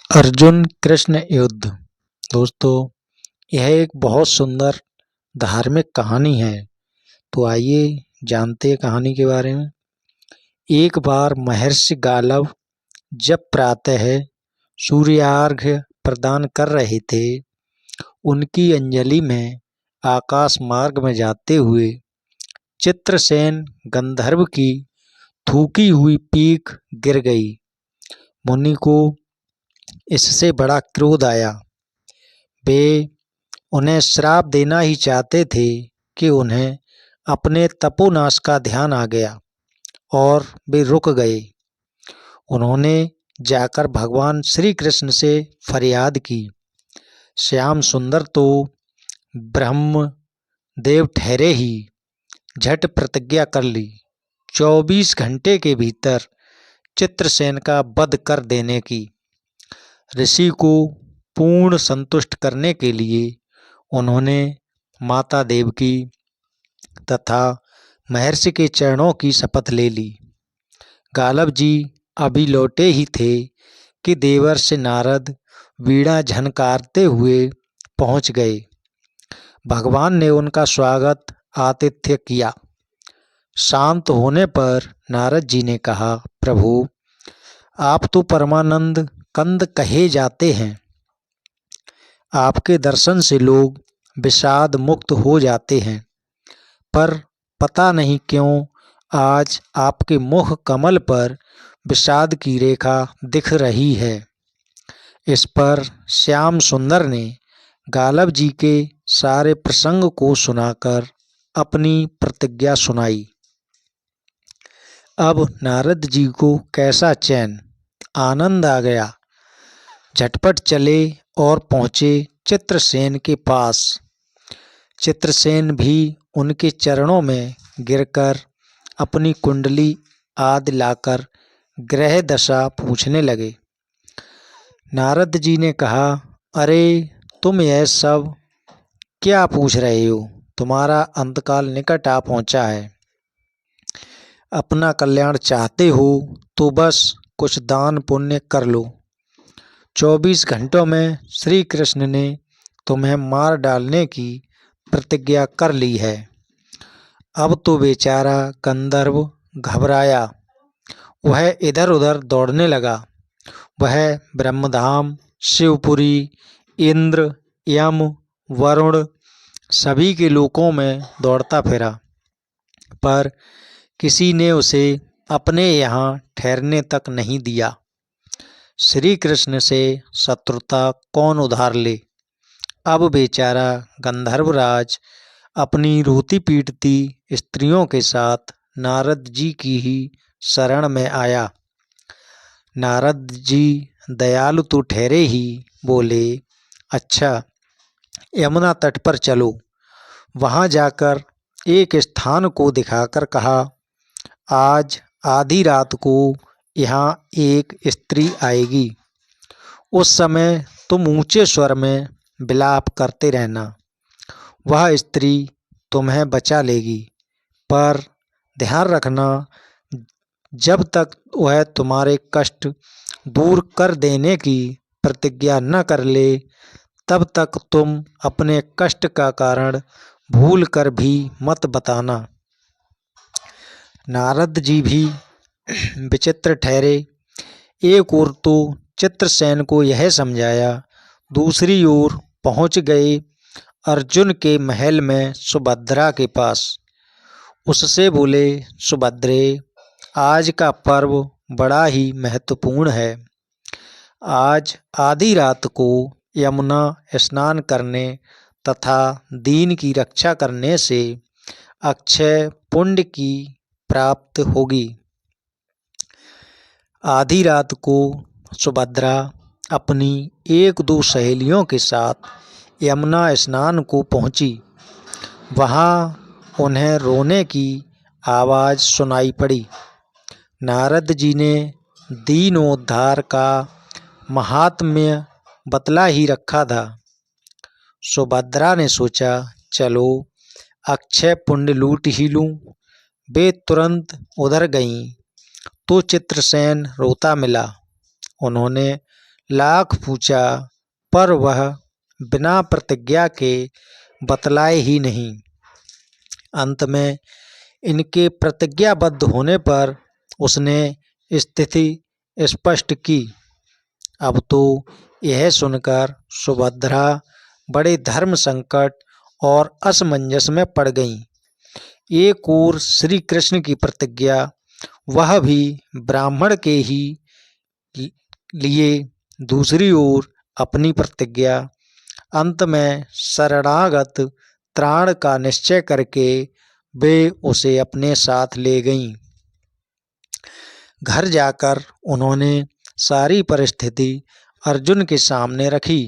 अर्जुन कृष्ण युद्ध। दोस्तों, यह एक बहुत सुंदर धार्मिक कहानी है। तो आइए जानते हैं कहानी के बारे में। एक बार महर्षि गालव जब प्रातः सूर्यार्घ्य प्रदान कर रहे थे, उनकी अंजलि में आकाश मार्ग में जाते हुए चित्रसेन गंधर्व की थूकी हुई पीक गिर गई। मुनि को इससे बड़ा क्रोध आया। वे उन्हें श्राप देना ही चाहते थे कि उन्हें अपने तपोनाश का ध्यान आ गया और वे रुक गए। उन्होंने जाकर भगवान श्री कृष्ण से फरियाद की। श्याम सुंदर तो ब्रह्म देव ठहरे ही झट प्रतिज्ञा कर ली 24 घंटे के भीतर चित्रसेन का वध कर देने की। ऋषि को पूर्ण संतुष्ट करने के लिए उन्होंने माता देवकी तथा महर्षि के चरणों की शपथ ले ली। गालव जी अभी लौटे ही थे कि देवर्षि नारद वीणा झनकारते हुए पहुंच गए। भगवान ने उनका स्वागत आतिथ्य किया। शांत होने पर नारद जी ने कहा, प्रभु, आप तो परमानंद कंद कहे जाते हैं। आपके दर्शन से लोग विषाद मुक्त हो जाते हैं, पर पता नहीं क्यों आज आपके मुख कमल पर विषाद की रेखा दिख रही है। इस पर श्याम सुंदर ने गालव जी के सारे प्रसंग को सुनाकर अपनी प्रतिज्ञा सुनाई। अब नारद जी को कैसा चैन आनंद आ गया। झटपट चले और पहुँचे चित्रसेन के पास। चित्रसेन भी उनके चरणों में गिरकर अपनी कुंडली आदि लाकर ग्रह दशा पूछने लगे। नारद जी ने कहा, अरे तुम यह सब क्या पूछ रहे हो? तुम्हारा अंतकाल निकट आ पहुँचा है। अपना कल्याण चाहते हो तो बस कुछ दान पुण्य कर लो। 24 घंटों में श्री कृष्ण ने तुम्हें मार डालने की प्रतिज्ञा कर ली है। अब तो बेचारा गंधर्व घबराया। वह इधर उधर दौड़ने लगा। वह ब्रह्मधाम, शिवपुरी, इंद्र, यम, वरुण सभी के लोकों में दौड़ता फिरा, पर किसी ने उसे अपने यहाँ ठहरने तक नहीं दिया। श्री कृष्ण से शत्रुता कौन उधार ले। अब बेचारा गंधर्वराज अपनी रोती पीटती स्त्रियों के साथ नारद जी की ही शरण में आया। नारद जी दयालु तो ठहरे ही, बोले, अच्छा, यमुना तट पर चलो। वहाँ जाकर एक स्थान को दिखाकर कहा, आज आधी रात को यहाँ एक स्त्री आएगी। उस समय तुम ऊंचे स्वर में विलाप करते रहना। वह स्त्री तुम्हें बचा लेगी, पर ध्यान रखना, जब तक वह तुम्हारे कष्ट दूर कर देने की प्रतिज्ञा न कर ले, तब तक तुम अपने कष्ट का कारण भूल कर भी मत बताना। नारद जी भी विचित्र ठहरे। एक ओर तो चित्रसेन को यह समझाया, दूसरी ओर पहुंच गए अर्जुन के महल में सुभद्रा के पास। उससे बोले, सुभद्रे, आज का पर्व बड़ा ही महत्वपूर्ण है। आज आधी रात को यमुना स्नान करने तथा दीन की रक्षा करने से अक्षय पुण्य की प्राप्त होगी। आधी रात को सुभद्रा अपनी एक दो सहेलियों के साथ यमुना स्नान को पहुंची। वहां उन्हें रोने की आवाज़ सुनाई पड़ी। नारद जी ने दीनोद्धार का महात्म्य बतला ही रखा था। सुभद्रा ने सोचा, चलो अक्षय पुण्य लूट ही लूं। वे तुरंत उधर गईं तो चित्रसेन रोता मिला। उन्होंने लाख पूछा, पर वह बिना प्रतिज्ञा के बतलाए ही नहीं। अंत में इनके प्रतिज्ञाबद्ध होने पर उसने स्थिति स्पष्ट की। अब तो यह सुनकर सुभद्रा बड़े धर्म संकट और असमंजस में पड़ गईं। एक ओर श्री कृष्ण की प्रतिज्ञा, वह भी ब्राह्मण के ही लिए, दूसरी ओर अपनी प्रतिज्ञा। अंत में शरणागत त्राण का निश्चय करके वे उसे अपने साथ ले गईं। घर जाकर उन्होंने सारी परिस्थिति अर्जुन के सामने रखी।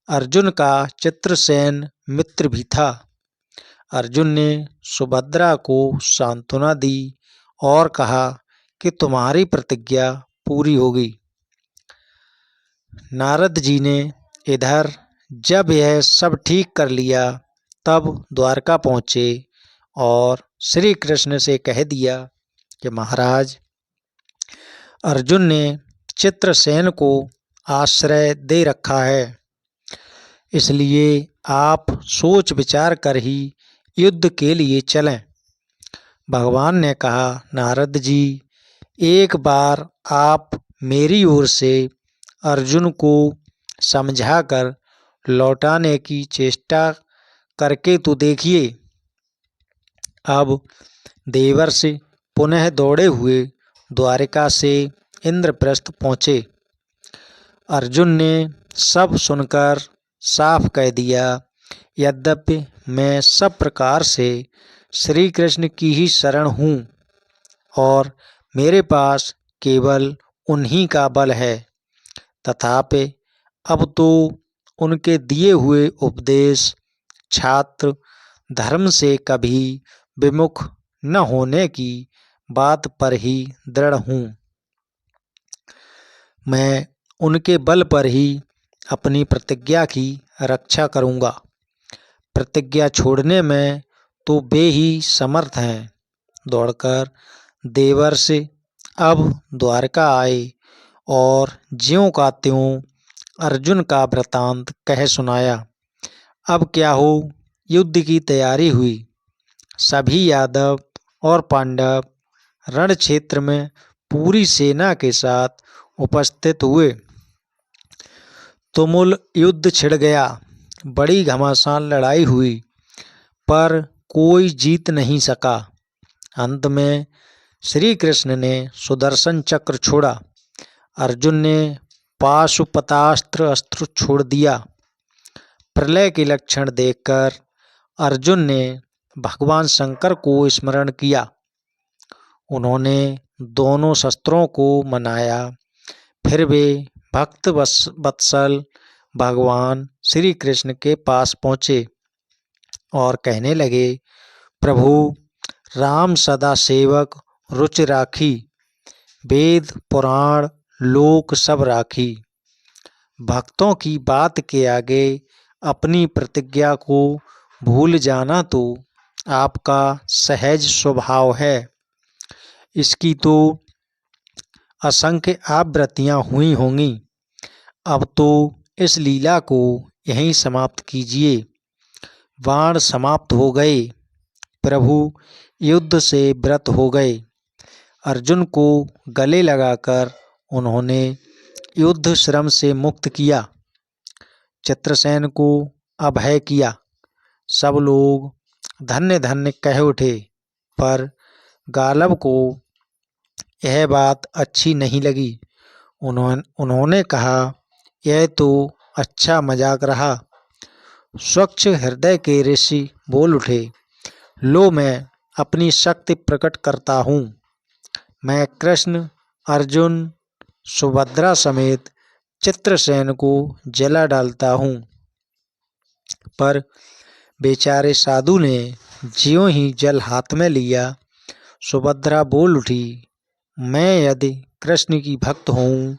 अर्जुन का चित्रसेन मित्र भी था। अर्जुन ने सुभद्रा को सांत्वना दी और कहा कि तुम्हारी प्रतिज्ञा पूरी होगी। नारद जी ने इधर जब यह सब ठीक कर लिया तब द्वारका पहुँचे और श्री कृष्ण से कह दिया कि महाराज, अर्जुन ने चित्रसेन को आश्रय दे रखा है, इसलिए आप सोच विचार कर ही युद्ध के लिए चलें। भगवान ने कहा, नारद जी, एक बार आप मेरी ओर से अर्जुन को समझाकर लौटाने की चेष्टा करके तो देखिए। अब देवर्षि पुनः दौड़े हुए द्वारिका से इंद्रप्रस्थ पहुँचे। अर्जुन ने सब सुनकर साफ कह दिया, यद्यपि मैं सब प्रकार से श्री कृष्ण की ही शरण हूँ और मेरे पास केवल उन्हीं का बल है, तथापि अब तो उनके दिए हुए उपदेश छात्र धर्म से कभी विमुख न होने की बात पर ही दृढ़ हूँ। मैं उनके बल पर ही अपनी प्रतिज्ञा की रक्षा करूँगा। प्रतिज्ञा छोड़ने में तो वे ही समर्थ हैं। दौड़कर देवर्षि अब द्वारका आए और ज्यों का त्यों अर्जुन का वृतांत कह सुनाया। अब क्या हो, युद्ध की तैयारी हुई। सभी यादव और पांडव रण क्षेत्र में पूरी सेना के साथ उपस्थित हुए। तुमुल युद्ध छिड़ गया। बड़ी घमासान लड़ाई हुई, पर कोई जीत नहीं सका। अंत में श्री कृष्ण ने सुदर्शन चक्र छोड़ा। अर्जुन ने पाशुपतास्त्र अस्त्र छोड़ दिया। प्रलय के लक्षण देखकर अर्जुन ने भगवान शंकर को स्मरण किया। उन्होंने दोनों शस्त्रों को मनाया। फिर वे भक्त वत्सल भगवान श्री कृष्ण के पास पहुँचे और कहने लगे, प्रभु, राम सदा सेवक रुचि राखी, वेद पुराण लोक सब राखी। भक्तों की बात के आगे अपनी प्रतिज्ञा को भूल जाना तो आपका सहज स्वभाव है। इसकी तो असंख्य आवृत्तियाँ हुई होंगी। अब तो इस लीला को यहीं समाप्त कीजिए। बाण समाप्त हो गए। प्रभु युद्ध से व्रत हो गए। अर्जुन को गले लगाकर उन्होंने युद्ध श्रम से मुक्त किया। चित्रसेन को अभय किया। सब लोग धन्य धन्य कह उठे, पर गालब को यह बात अच्छी नहीं लगी। उन्होंने कहा, यह तो अच्छा मजाक रहा। स्वच्छ हृदय के ऋषि बोल उठे, लो मैं अपनी शक्ति प्रकट करता हूँ। मैं कृष्ण, अर्जुन, सुभद्रा समेत चित्रसेन को जला डालता हूँ। पर बेचारे साधु ने ज्यों ही जल हाथ में लिया, सुभद्रा बोल उठी, मैं यदि कृष्ण की भक्त हूँ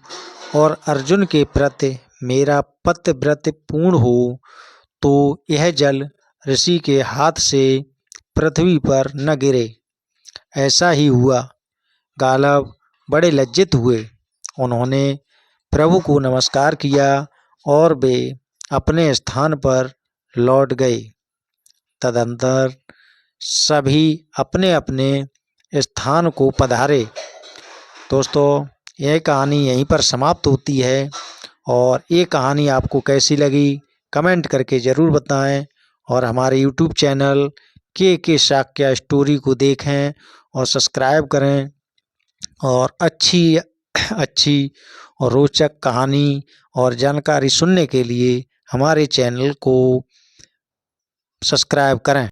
और अर्जुन के प्रति मेरा पतिव्रत पूर्ण हो तो यह जल ऋषि के हाथ से पृथ्वी पर न गिरे। ऐसा ही हुआ। गालब बड़े लज्जित हुए। उन्होंने प्रभु को नमस्कार किया और वे अपने स्थान पर लौट गए। तदंतर सभी अपने अपने स्थान को पधारे। दोस्तों, यह कहानी यहीं पर समाप्त होती है और ये कहानी आपको कैसी लगी कमेंट करके ज़रूर बताएं और हमारे यूट्यूब चैनल के शाक्या स्टोरी को देखें और सब्सक्राइब करें और अच्छी और रोचक कहानी और जानकारी सुनने के लिए हमारे चैनल को सब्सक्राइब करें।